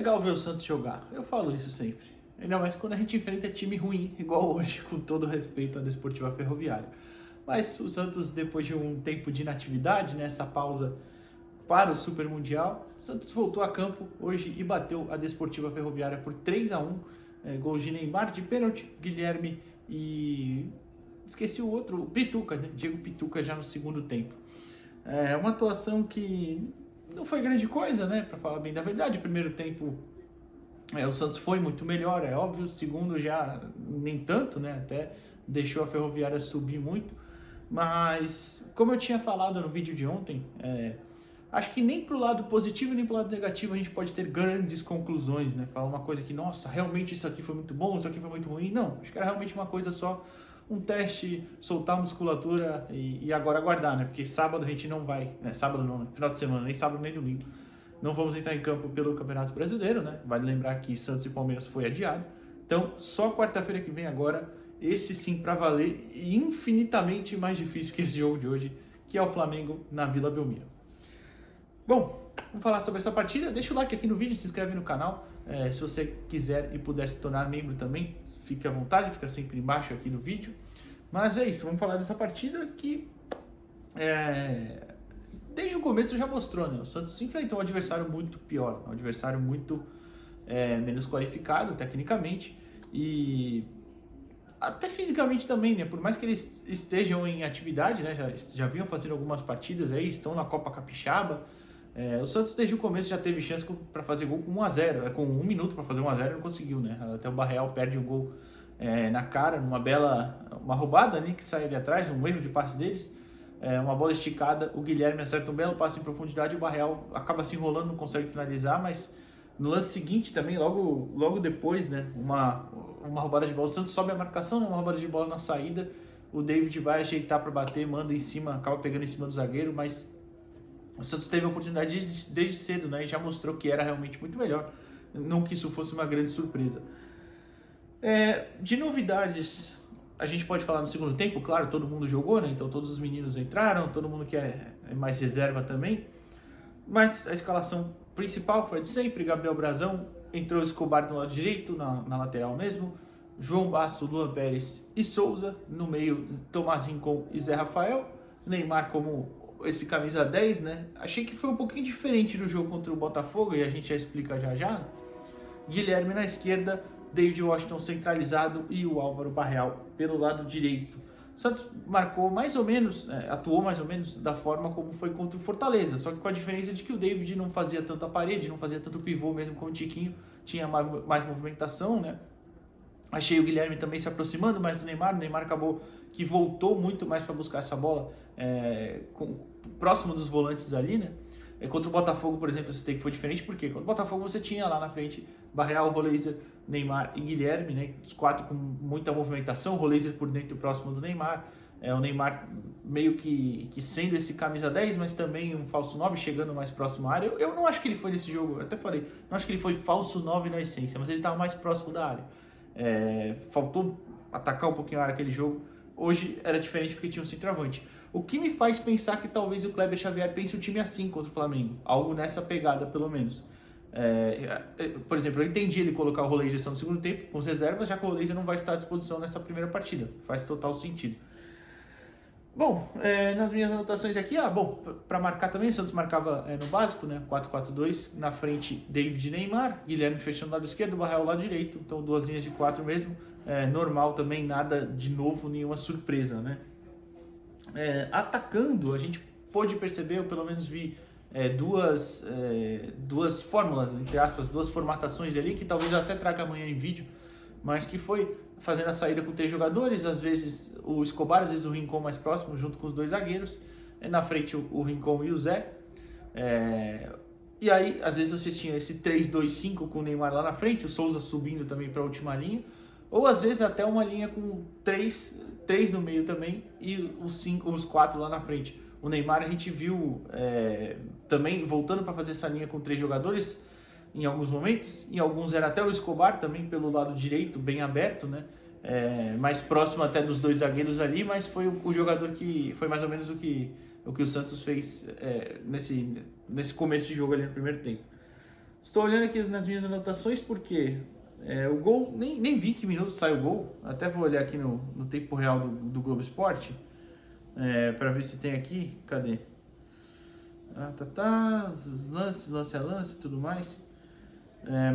legal ver o Santos jogar, eu falo isso sempre. Ainda mais quando a gente enfrenta time ruim, igual hoje, com todo respeito à Desportiva Ferroviária. Mas o Santos, depois de um tempo de inatividade, nessa pausa para o Super Mundial, o Santos voltou a campo hoje e bateu a Desportiva Ferroviária por 3-1. Gols de Neymar de pênalti, Guilherme e... esqueci o outro, o Pituca, né? Diego Pituca já no segundo tempo. Uma atuação que não foi grande coisa, né? Para falar bem da verdade. O primeiro tempo o Santos foi muito melhor, é óbvio. O segundo já nem tanto, né? Até deixou a Ferroviária subir muito. Mas, como eu tinha falado no vídeo de ontem, acho que nem pro lado positivo nem pro lado negativo a gente pode ter grandes conclusões, né? Falar uma coisa que, nossa, realmente isso aqui foi muito bom, isso aqui foi muito ruim. Não, acho que era realmente uma coisa só, um teste, soltar a musculatura e agora aguardar, né? Porque sábado a gente não vai, né? Sábado não, né? Final de semana, nem sábado nem domingo. Não vamos entrar em campo pelo Campeonato Brasileiro, né? Vale lembrar que Santos e Palmeiras foi adiado. Então, só quarta-feira que vem agora, esse sim pra valer, e infinitamente mais difícil que esse jogo de hoje, que é o Flamengo na Vila Belmiro. Bom, vamos falar sobre essa partida. Deixa o like aqui no vídeo, se inscreve no canal. Se você quiser e puder se tornar membro também, fique à vontade, fica sempre embaixo aqui no vídeo. Mas é isso, vamos falar dessa partida que desde o começo já mostrou, né? O Santos enfrentou um adversário muito pior, um adversário muito menos qualificado tecnicamente e até fisicamente também, né? Por mais que eles estejam em atividade, né? Já vinham fazendo algumas partidas aí, estão na Copa Capixaba. O Santos desde o começo já teve chance para fazer gol com 1-0, com 1 minuto para fazer 1-0 e não conseguiu, né? Até o Barreal perde um gol na cara, uma roubada ali que sai ali atrás, um erro de passe deles, uma bola esticada, o Guilherme acerta um belo passe em profundidade, o Barreal acaba se enrolando, não consegue finalizar, mas no lance seguinte também, logo depois, né? Uma roubada de bola, o Santos sobe a marcação, né? Uma roubada de bola na saída, o David vai ajeitar para bater, manda em cima, acaba pegando em cima do zagueiro, mas o Santos teve a oportunidade desde cedo, né? E já mostrou que era realmente muito melhor. Não que isso fosse uma grande surpresa. De novidades, a gente pode falar no segundo tempo, claro, todo mundo jogou, né? Então todos os meninos entraram, todo mundo que é mais reserva também. Mas a escalação principal foi a de sempre, Gabriel Brazão, entrou Escobar do lado direito, na lateral mesmo, João Basso, Luan Pérez e Souza, no meio Tomás Rincon e Zé Rafael, Neymar como esse camisa 10, né? Achei que foi um pouquinho diferente do jogo contra o Botafogo, e a gente já explica já. Guilherme na esquerda, David Washington centralizado e o Álvaro Barreal pelo lado direito. O Santos marcou mais ou menos, atuou mais ou menos da forma como foi contra o Fortaleza, só que com a diferença de que o David não fazia tanta parede, não fazia tanto pivô, mesmo com o Tiquinho, tinha mais movimentação, né? Achei o Guilherme também se aproximando mais do Neymar. O Neymar acabou que voltou muito mais para buscar essa bola próximo dos volantes ali, né? Contra o Botafogo, por exemplo, esse take foi diferente, porque contra o Botafogo você tinha lá na frente Barreal, Roleiser, Neymar e Guilherme, né? Os quatro com muita movimentação, Roleiser por dentro próximo do Neymar. O Neymar meio que sendo esse camisa 10, mas também um falso 9 chegando mais próximo à área. Eu não acho que ele foi nesse jogo, eu até falei, não acho que ele foi falso 9 na essência, mas ele estava mais próximo da área. Faltou atacar um pouquinho a área aquele jogo. Hoje era diferente porque tinha um centroavante. O que me faz pensar que talvez o Kleber Xavier pense o time assim contra o Flamengo. Algo nessa pegada, pelo menos. Por exemplo, eu entendi ele colocar o Roleiser no segundo tempo com as reservas, já que o Roleiser não vai estar à disposição nessa primeira partida. Faz total sentido. Bom, nas minhas anotações aqui, para marcar também, o Santos marcava no básico, né, 4-4-2, na frente David e Neymar, Guilherme fechando o lado esquerdo, Barreal lado direito, então 2 linhas de 4 mesmo, normal também, nada de novo, nenhuma surpresa, né. Atacando, a gente pôde perceber, ou pelo menos vi duas fórmulas, entre aspas, duas formatações ali, que talvez eu até traga amanhã em vídeo, mas que foi fazendo a saída com 3 jogadores, às vezes o Escobar, às vezes o Rincon mais próximo, junto com os 2 zagueiros, na frente o Rincon e o Zé, e aí às vezes você tinha esse 3-2-5 com o Neymar lá na frente, o Souza subindo também para a última linha, ou às vezes até uma linha com 3 no meio também e os 4 lá na frente. O Neymar a gente viu também voltando para fazer essa linha com 3 jogadores, em alguns momentos, em alguns era até o Escobar também pelo lado direito, bem aberto, né? Mais próximo até dos 2 zagueiros ali, mas foi o jogador que foi mais ou menos o que o Santos fez nesse começo de jogo ali no primeiro tempo. Estou olhando aqui nas minhas anotações porque o gol, nem vi que minutos sai o gol. Até vou olhar aqui no tempo real do Globo Esporte para ver se tem aqui. Cadê? Lance a lance e tudo mais.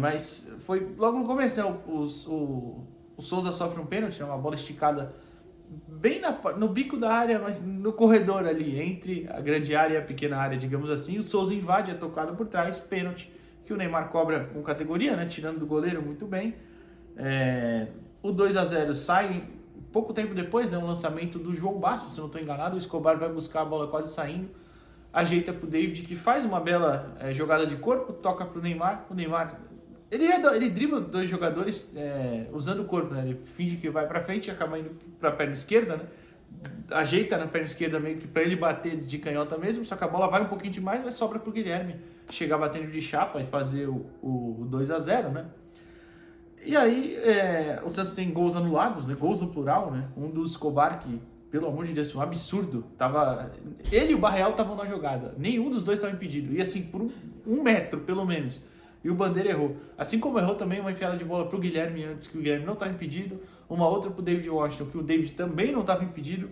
Mas foi logo no começo, né? O Souza sofre um pênalti, uma bola esticada bem no bico da área, mas no corredor ali, entre a grande área e a pequena área, digamos assim. O Souza invade, é tocado por trás, pênalti, que o Neymar cobra com categoria, né? Tirando do goleiro muito bem. O 2-0 sai pouco tempo depois, né? Um lançamento do João Basso, se não estou enganado. O Escobar vai buscar a bola quase saindo, ajeita para o David, que faz uma bela jogada de corpo, toca para o Neymar. O Neymar, ele dribla dois jogadores usando o corpo, né? Ele finge que vai para frente e acaba indo para a perna esquerda, né? Ajeita na perna esquerda meio que para ele bater de canhota mesmo, só que a bola vai um pouquinho demais, mas sobra para o Guilherme chegar batendo de chapa e fazer o 2-0, né? E aí o Santos tem gols anulados, né? Gols no plural, né? Um do Escobar, que, pelo amor de Deus, um absurdo. Ele e o Barreal estavam na jogada. Nenhum dos dois estava impedido. E assim, por um metro, pelo menos. E o Bandeira errou. Assim como errou também uma enfiada de bola para o Guilherme antes, que o Guilherme não estava impedido. Uma outra para o David Washington, que o David também não estava impedido.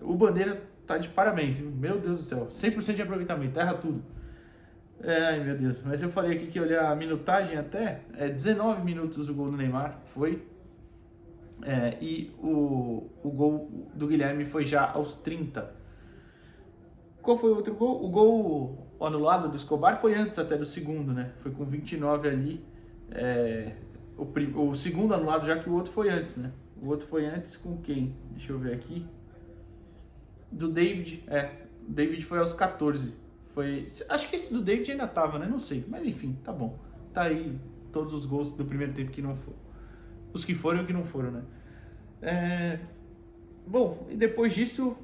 O Bandeira tá de parabéns. Meu Deus do céu. 100% de aproveitamento. Erra tudo. Ai, meu Deus. Mas eu falei aqui que ia olhar a minutagem até. 19 minutos o gol do Neymar. Foi. E o gol do Guilherme foi já aos 30. Qual foi o outro gol? O gol anulado do Escobar foi antes até do segundo, né? Foi com 29 ali. O segundo anulado, já que o outro foi antes, né? O outro foi antes com quem? Deixa eu ver aqui. Do David. O David foi aos 14. Acho que esse do David ainda tava, né? Não sei. Mas enfim, tá bom. Tá aí todos os gols do primeiro tempo que não foram. Os que foram e os que não foram, né? Bom, e depois disso,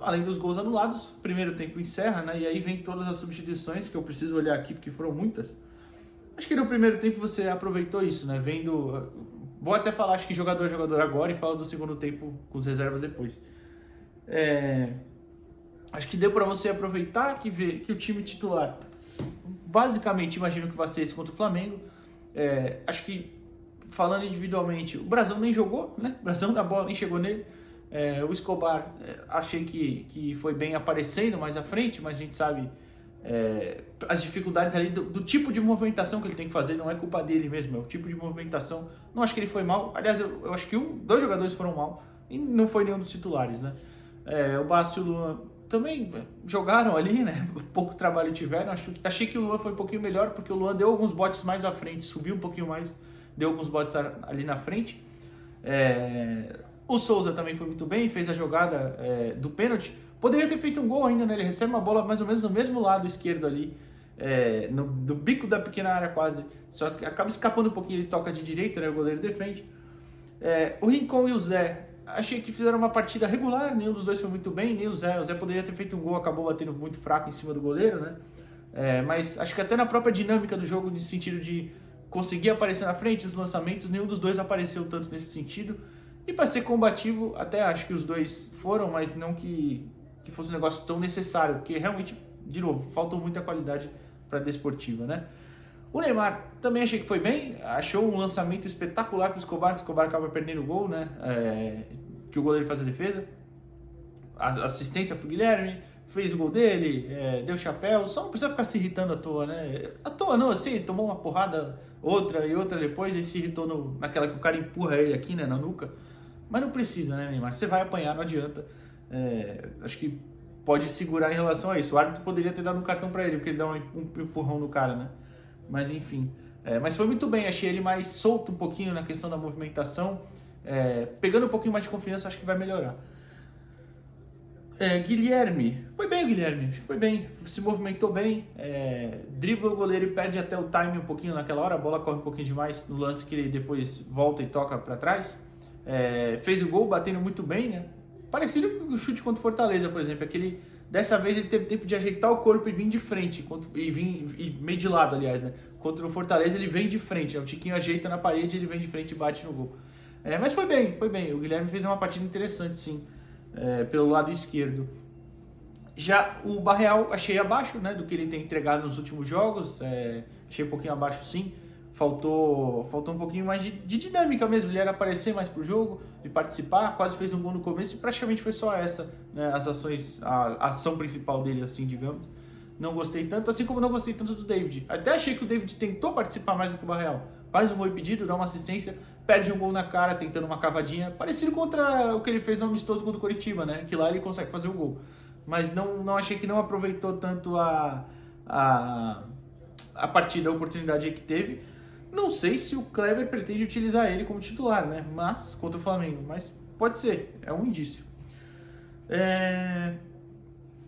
além dos gols anulados, o primeiro tempo encerra, né? E aí vem todas as substituições que eu preciso olhar aqui, porque foram muitas. Acho que no primeiro tempo você aproveitou isso, né? Vou até falar, acho que jogador a jogador agora e falo do segundo tempo com as reservas depois. Acho que deu para você aproveitar que o time titular, basicamente, imagino que vai ser esse contra o Flamengo. Acho que, falando individualmente, o Brasão nem jogou, né? O Brasão da bola nem chegou nele. O Escobar, achei que foi bem aparecendo mais à frente, mas a gente sabe as dificuldades ali do tipo de movimentação que ele tem que fazer. Não é culpa dele mesmo, é o tipo de movimentação. Não acho que ele foi mal. Aliás, eu acho que dois jogadores foram mal e não foi nenhum dos titulares, né? O Basso e o Luan também jogaram ali, né? Pouco trabalho tiveram. Achei que o Luan foi um pouquinho melhor, porque o Luan deu alguns botes mais à frente, subiu um pouquinho mais, deu alguns botes ali na frente. O Souza também foi muito bem, fez a jogada do pênalti. Poderia ter feito um gol ainda, né? Ele recebe uma bola mais ou menos no mesmo lado esquerdo ali, no bico da pequena área quase. Só que acaba escapando um pouquinho, ele toca de direita, né? O goleiro defende. O Rincon e o Zé, achei que fizeram uma partida regular, nenhum dos dois foi muito bem, nem o Zé. O Zé poderia ter feito um gol, acabou batendo muito fraco em cima do goleiro, né? Mas acho que até na própria dinâmica do jogo, no sentido de conseguir aparecer na frente dos lançamentos, nenhum dos dois apareceu tanto nesse sentido. E para ser combativo, até acho que os dois foram, mas não que fosse um negócio tão necessário, porque realmente, de novo, faltou muita qualidade para a desportiva, né? O Neymar também achei que foi bem, achou um lançamento espetacular para o Escobar, que o Escobar acaba perdendo o gol, né? Que o goleiro faz a defesa. Assistência para o Guilherme, fez o gol dele, deu chapéu, só não precisa ficar se irritando à toa, né? À toa não, assim, tomou uma porrada, outra e outra depois, e se irritou naquela que o cara empurra ele aqui, né, na nuca. Mas não precisa, né, Neymar? Você vai apanhar, não adianta. Acho que pode segurar em relação a isso. O árbitro poderia ter dado um cartão para ele, porque ele dá um empurrão no cara, né? Mas enfim. Mas foi muito bem, achei ele mais solto um pouquinho na questão da movimentação. Pegando um pouquinho mais de confiança, acho que vai melhorar. Guilherme, foi bem o Guilherme, foi bem, se movimentou bem, dribla o goleiro e perde até o time um pouquinho naquela hora, a bola corre um pouquinho demais no lance que ele depois volta e toca para trás. Fez o gol, batendo muito bem, né? Parecido com o chute contra o Fortaleza, por exemplo. Dessa vez ele teve tempo de ajeitar o corpo e vir de frente, e meio de lado, aliás, né? Contra o Fortaleza ele vem de frente, né? O Tiquinho ajeita na parede, ele vem de frente e bate no gol. Mas foi bem. O Guilherme fez uma partida interessante, sim, pelo lado esquerdo. Já o Barreal achei abaixo, né, do que ele tem entregado nos últimos jogos. A Achei um pouquinho abaixo sim. Faltou um pouquinho mais de dinâmica mesmo. Ele era aparecer mais pro jogo, de participar, quase fez um gol no começo e praticamente foi só essa, né, as ações, a ação principal dele, assim, digamos. Não gostei tanto, assim como não gostei tanto do David. Até achei que o David tentou participar mais do que o Barreal. Faz um gol impedido, dá uma assistência, perde um gol na cara, tentando uma cavadinha, parecido contra o que ele fez no amistoso contra o Coritiba, né? Que lá ele consegue fazer o gol. Mas não achei que não aproveitou tanto a partida, a oportunidade que teve. Não sei se o Kleber pretende utilizar ele como titular, né? Mas, contra o Flamengo. Mas pode ser, é um indício.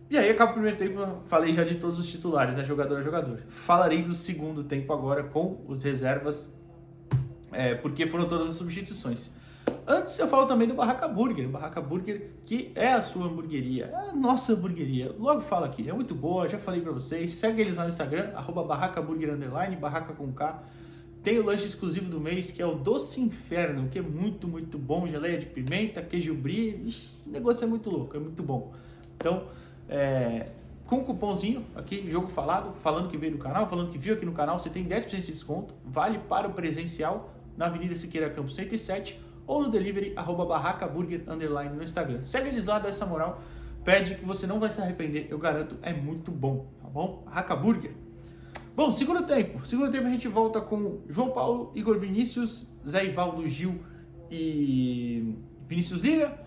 E aí acaba o primeiro tempo, falei já de todos os titulares, né? Jogador a jogador. Falarei do segundo tempo agora com os reservas, porque foram todas as substituições. Antes eu falo também do Barraca Burger. Barraca Burger, que é a sua hamburgueria, é a nossa hamburgueria. Logo falo aqui, é muito boa, já falei pra vocês. Segue eles lá no Instagram, @barracaburger_, barraca com K. Tem o lanche exclusivo do mês, que é o Doce Inferno, que é muito, muito bom. Geleia de pimenta, queijo brie. O negócio é muito louco, é muito bom. Então, com o cupomzinho aqui, Jogo Falado, falando que veio do canal, falando que viu aqui no canal, você tem 10% de desconto. Vale para o presencial na Avenida Siqueira Campos 107 ou no delivery, @barracaburger_ no Instagram. Segue eles lá, dá essa moral. Pede que você não vai se arrepender, eu garanto, é muito bom, tá bom? Barraca Burger. Bom, segundo tempo. Segundo tempo a gente volta com João Paulo, Igor Vinícius, Zé Ivaldo, Gil e Vinícius Lira,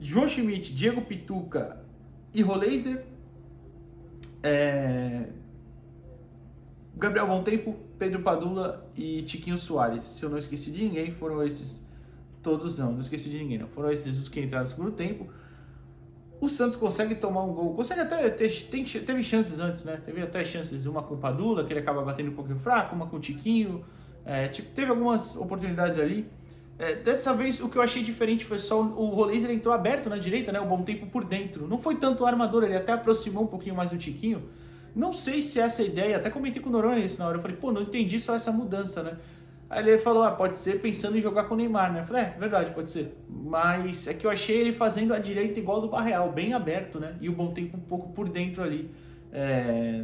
João Schmidt, Diego Pituca e Roleiser, Gabriel Bom Tempo, Pedro Padula e Tiquinho Soares. Se eu não esqueci de ninguém, foram esses todos, não esqueci de ninguém, não. Foram esses os que entraram no segundo tempo. O Santos consegue tomar um gol, consegue até teve chances antes, né? Teve até chances, uma com o Padula, que ele acaba batendo um pouquinho fraco, uma com o Tiquinho, teve algumas oportunidades ali. Dessa vez o que eu achei diferente foi só o Roleiser entrou aberto na direita, né? O Bom Tempo por dentro. Não foi tanto o armador, ele até aproximou um pouquinho mais do Tiquinho. Não sei se essa é a ideia, até comentei com o Noronha isso na hora. Eu falei, não entendi só essa mudança, né? Aí ele falou, pode ser pensando em jogar com o Neymar, né? Eu falei, verdade, pode ser. Mas é que eu achei ele fazendo a direita igual do Barreal, bem aberto, né? E o Bom Tempo um pouco por dentro ali.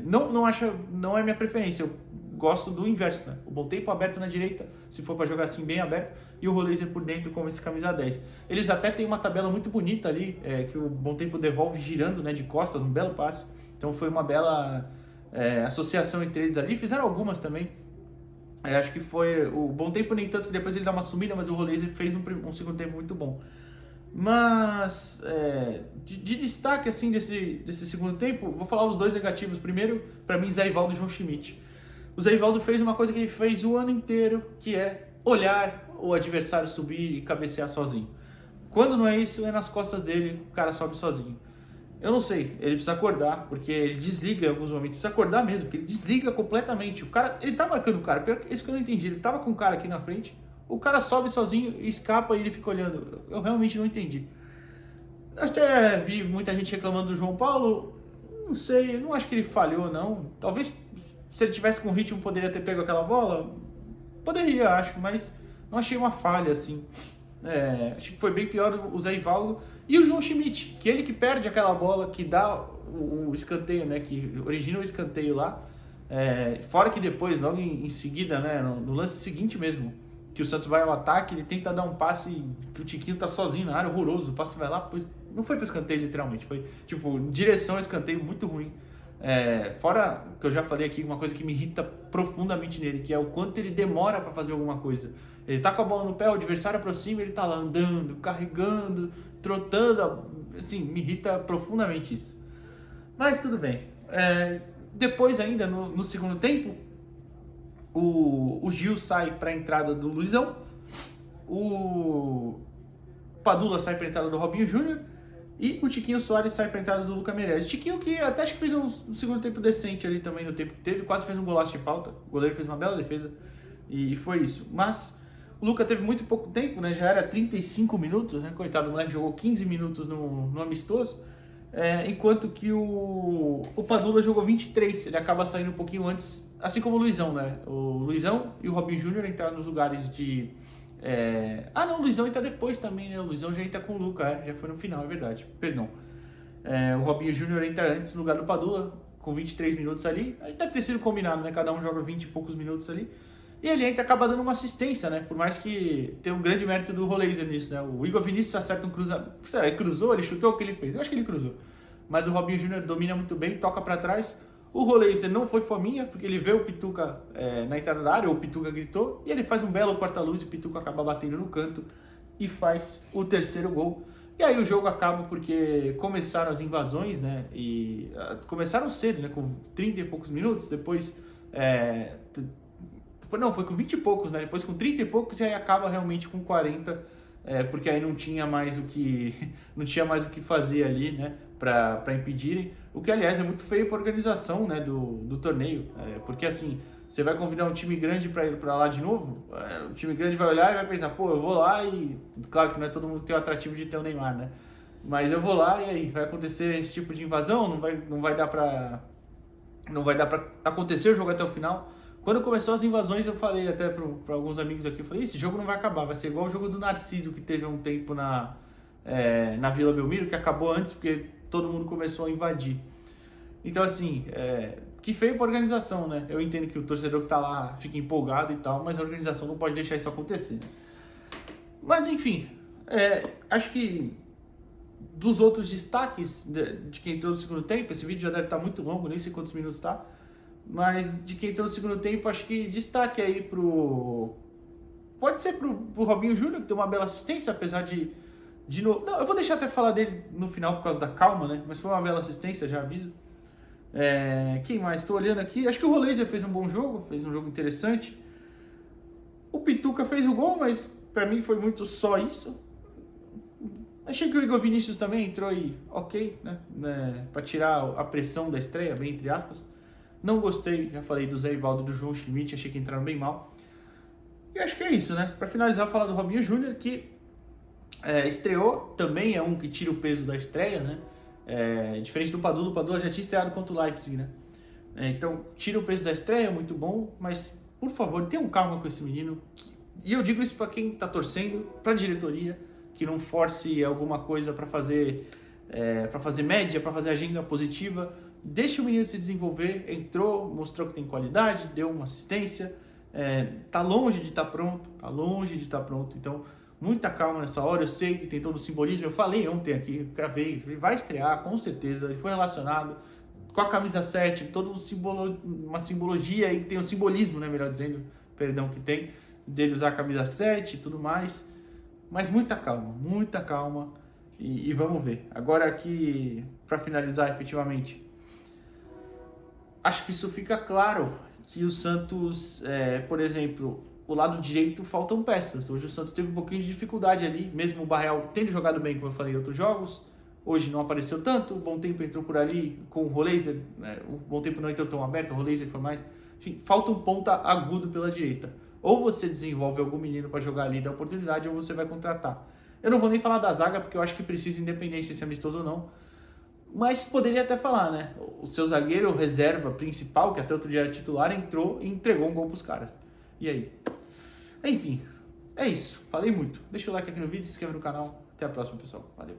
Não é minha preferência, eu gosto do inverso, né? O Bom Tempo aberto na direita, se for para jogar assim bem aberto, e o Roleiser por dentro como esse camisa 10. Eles até têm uma tabela muito bonita ali, que o Bom Tempo devolve girando, né, de costas, um belo passe. Então foi uma bela associação entre eles ali. Fizeram algumas também. Acho que foi o Bom Tempo, nem tanto, que depois ele dá uma sumida, mas o Roleiser fez um segundo tempo muito bom. Mas, de destaque assim desse segundo tempo, vou falar os dois negativos. Primeiro, para mim, Zé Ivaldo e João Schmidt. O Zé Ivaldo fez uma coisa que ele fez o ano inteiro, que é olhar o adversário subir e cabecear sozinho. Quando não é isso, é nas costas dele, o cara sobe sozinho. Eu não sei, ele precisa acordar, porque ele desliga em alguns momentos, precisa acordar mesmo, porque ele desliga completamente. O cara, ele tá marcando o cara, pior que isso que eu não entendi, ele tava com o cara aqui na frente, o cara sobe sozinho, escapa e ele fica olhando. Eu realmente não entendi. Até vi muita gente reclamando do João Paulo, não sei, não acho que ele falhou não. Talvez se ele tivesse com ritmo poderia ter pego aquela bola, poderia, acho, mas não achei uma falha assim. Acho que foi bem pior o Zé Ivaldo e o João Schmidt, que ele que perde aquela bola, que dá o escanteio, né, que origina o escanteio lá, fora que depois, logo em seguida, né, no lance seguinte mesmo, que o Santos vai ao ataque, ele tenta dar um passe que o Tiquinho tá sozinho na área, horroroso, o passe vai lá, não foi pro escanteio literalmente, foi tipo em direção ao escanteio, muito ruim. Fora que eu já falei aqui, uma coisa que me irrita profundamente nele, que é o quanto ele demora para fazer alguma coisa. Ele tá com a bola no pé, o adversário aproxima, ele tá lá andando, carregando, trotando, assim, me irrita profundamente isso. Mas tudo bem. Depois ainda, no segundo tempo, o Gil sai para a entrada do Luizão, o Padula sai para a entrada do Robinho Júnior, e o Tiquinho Soares sai para a entrada do Luca Meireles. Tiquinho que até acho que fez um segundo tempo decente ali também no tempo que teve, quase fez um golaço de falta, o goleiro fez uma bela defesa e foi isso. Mas o Luca teve muito pouco tempo, né? Já era 35 minutos, né? Coitado, o moleque jogou 15 minutos no amistoso, enquanto que o Padula jogou 23, ele acaba saindo um pouquinho antes, assim como o Luizão, né? O Luizão e o Robinho Júnior entraram nos lugares de... não, o Luizão entra depois também, né? O Luizão já entra com o Luca, já foi no final, é verdade, perdão. O Robinho Júnior entra antes no lugar do Padula, com 23 minutos ali, aí deve ter sido combinado, né? Cada um joga 20 e poucos minutos ali. E ele entra, acaba dando uma assistência, né? Por mais que tenha um grande mérito do Roleiser nisso, né? O Igor Vinícius acerta um cruzamento. Será, ele cruzou? Ele chutou? O que ele fez? Eu acho que ele cruzou. Mas o Robinho Júnior domina muito bem, toca para trás. O Roleiser não foi fominha, porque ele vê o Pituca na entrada da área, ou o Pituca gritou, e ele faz um belo corta-luz e o Pituca acaba batendo no canto e faz o terceiro gol. E aí o jogo acaba porque começaram as invasões, né? E começaram cedo, né? Com 30 e poucos minutos, depois... foi com 20 e poucos, né? Depois com 30 e poucos e aí acaba realmente com 40, porque aí não tinha mais o que fazer ali, né? Para impedirem. O que, aliás, é muito feio para a organização, né? Do torneio. Porque assim, você vai convidar um time grande para ir para lá de novo, o time grande vai olhar e vai pensar, pô, eu vou lá e... Claro que não é todo mundo que tem o atrativo de ter o Neymar, né? Mas eu vou lá e aí vai acontecer esse tipo de invasão, não vai dar para acontecer o jogo até o final. Quando começou as invasões, eu falei até para alguns amigos aqui, eu falei, esse jogo não vai acabar, vai ser igual o jogo do Narciso, que teve um tempo na Vila Belmiro, que acabou antes, porque todo mundo começou a invadir. Então, assim, que feio pra organização, né? Eu entendo que o torcedor que tá lá fica empolgado e tal, mas a organização não pode deixar isso acontecer, né? Mas, enfim, acho que dos outros destaques de quem entrou no segundo tempo, esse vídeo já deve estar muito longo, nem sei quantos minutos tá, mas de quem entrou no segundo tempo, acho que destaque aí pode ser pro Robinho Júnior, que deu uma bela assistência, apesar de novo... Não, eu vou deixar até falar dele no final por causa da calma, né? Mas foi uma bela assistência, já aviso. Quem mais? Estou olhando aqui. Acho que o Roleiser fez um bom jogo, fez um jogo interessante. O Pituca fez o gol, mas pra mim foi muito só isso. Achei que o Igor Vinícius também entrou aí, ok, né? Pra tirar a pressão da estreia, bem entre aspas. Não gostei, já falei do Zé Ivaldo e do João Schmidt, achei que entraram bem mal. E acho que é isso, né? Pra finalizar, falar do Robinho Júnior, que estreou, também é um que tira o peso da estreia, né? Diferente do Padula já tinha estreado contra o Leipzig, né? Então, tira o peso da estreia, muito bom, mas, por favor, tenham calma com esse menino. E eu digo isso para quem tá torcendo, pra diretoria, que não force alguma coisa para fazer média, para fazer agenda positiva. Deixa o menino se desenvolver, entrou, mostrou que tem qualidade, deu uma assistência, tá longe de estar pronto, então muita calma nessa hora. Eu sei que tem todo o simbolismo, eu falei ontem aqui, gravei, ele vai estrear com certeza, ele foi relacionado com a camisa 7, toda uma simbologia aí, que tem o simbolismo, né, melhor dizendo, perdão, que tem, dele usar a camisa 7 e tudo mais, mas muita calma e vamos ver. Agora aqui, para finalizar efetivamente, acho que isso fica claro que o Santos, por exemplo, o lado direito faltam peças. Hoje o Santos teve um pouquinho de dificuldade ali, mesmo o Barreal tendo jogado bem, como eu falei em outros jogos. Hoje não apareceu tanto, o Bom Tempo entrou por ali com o Roleiser, o Bom Tempo não entrou tão aberto, o Roleiser foi mais... Enfim, falta um ponta agudo pela direita. Ou você desenvolve algum menino para jogar ali da oportunidade, ou você vai contratar. Eu não vou nem falar da zaga, porque eu acho que precisa, independente de ser amistoso ou não. Mas poderia até falar, né? O seu zagueiro reserva principal, que até outro dia era titular, entrou e entregou um gol pros caras. E aí? Enfim, é isso. Falei muito. Deixa o like aqui no vídeo, se inscreva no canal. Até a próxima, pessoal. Valeu.